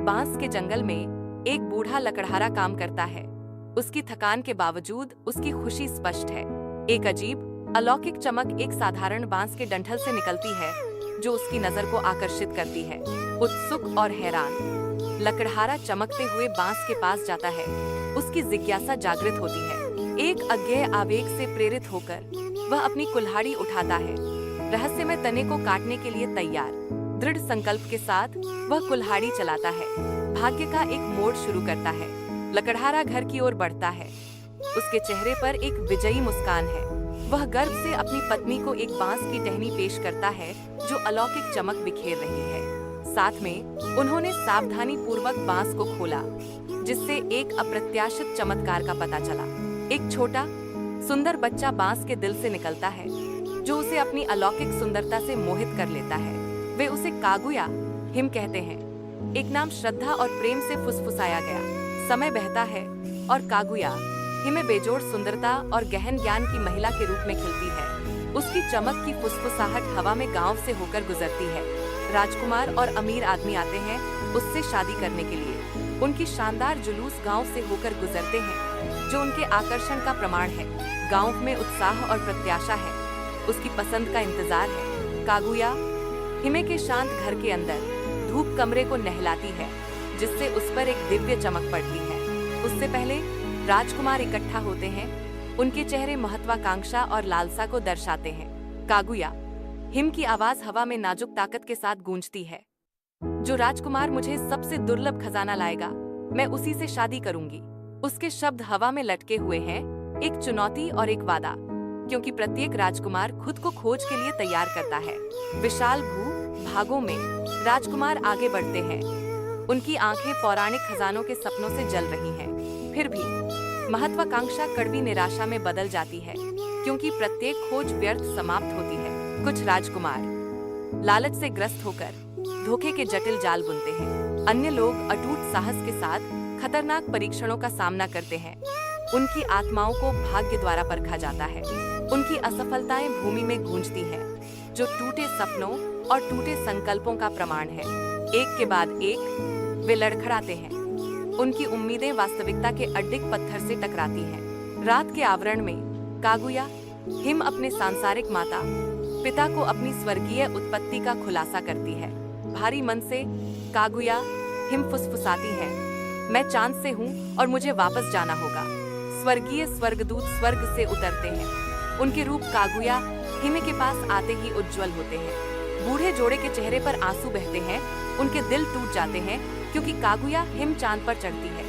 बांस के जंगल में एक बूढ़ा लकड़हारा काम करता है। उसकी थकान के बावजूद उसकी खुशी स्पष्ट है। एक अजीब अलौकिक चमक एक साधारण बांस के डंठल से निकलती है जो उसकी नजर को आकर्षित करती है। उत्सुक और हैरान, लकड़हारा चमकते हुए बांस के पास जाता है। उसकी जिज्ञासा जागृत होती है। एक अज्ञेय आवेग से प्रेरित होकर वह अपनी कुल्हाड़ी उठाता है, रहस्यमय तने को काटने के लिए तैयार। दृढ़ संकल्प के साथ वह कुल्हाड़ी चलाता है। भाग्य का एक मोड़ शुरू करता है। लकड़हारा घर की ओर बढ़ता है। उसके चेहरे पर एक विजयी मुस्कान है। वह गर्व से अपनी पत्नी को एक बांस की टहनी पेश करता है जो अलौकिक चमक बिखेर रही है। साथ में उन्होंने सावधानी पूर्वक बांस को खोला, जिससे एक अप्रत्याशित चमत्कार का पता चला। एक छोटा सुंदर बच्चा बांस के दिल से निकलता है जो उसे अपनी अलौकिक सुंदरता से मोहित कर लेता है। वे उसे कागुया हिम कहते हैं। एक नाम श्रद्धा और प्रेम से फुसफुसाया गया। समय बहता है और कागुया हिमे बेजोड़ सुंदरता और गहन ज्ञान की महिला के रूप में खिलती है। उसकी चमक की फुसफुसाहट हवा में गांव से होकर गुजरती है। राजकुमार और अमीर आदमी आते हैं उससे शादी करने के लिए। उनकी शानदार जुलूस गांव से होकर गुजरते हैं जो उनके आकर्षण का प्रमाण है। गांव में उत्साह और प्रत्याशा है। उसकी पसंद का इंतजार है। कागुया हिमे के शांत घर के अंदर धूप कमरे को नहलाती है, जिससे उस पर एक दिव्य चमक पड़ती है। उससे पहले राजकुमार इकट्ठा होते हैं। उनके चेहरे महत्वाकांक्षा और लालसा को दर्शाते हैं। कागुया हिम की आवाज हवा में नाजुक ताकत के साथ गूंजती है। जो राजकुमार मुझे सबसे दुर्लभ खजाना लाएगा, मैं उसी से शादी करूंगी। उसके शब्द हवा में लटके हुए हैं, एक चुनौती और एक वादा, क्योंकि प्रत्येक राजकुमार खुद को खोज के लिए तैयार करता है। विशाल भागों में राजकुमार आगे बढ़ते हैं। उनकी आंखें पौराणिक खजानों के सपनों से जल रही हैं। फिर भी महत्वाकांक्षा कड़वी निराशा में बदल जाती है, क्योंकि प्रत्येक खोज व्यर्थ समाप्त होती है। कुछ राजकुमार लालच से ग्रस्त होकर धोखे के जटिल जाल बुनते हैं। अन्य लोग अटूट साहस के साथ खतरनाक परीक्षणों का सामना करते हैं। उनकी आत्माओं को भाग्य द्वारा परखा जाता है। उनकी असफलताएं भूमि में गूंजती हैं, जो टूटे सपनों और टूटे संकल्पों का प्रमाण है। एक के बाद एक वे लड़खड़ाते हैं। उनकी उम्मीदें वास्तविकता के अड्डिक पत्थर से टकराती हैं। रात के आवरण में कागुया हिम अपने सांसारिक माता पिता को अपनी स्वर्गीय उत्पत्ति का खुलासा करती है। भारी मन से कागुया हिम फुसफुसाती है, मैं चांद से हूँ और मुझे वापस जाना होगा। स्वर्गीय स्वर्गदूत स्वर्ग से उतरते हैं। उनके रूप कागुया हिमे के पास आते ही उज्जवल होते हैं। बूढ़े जोड़े के चेहरे पर आंसू बहते हैं। उनके दिल टूट जाते हैं, क्योंकि कागुया हिम चांद पर चढ़ती है।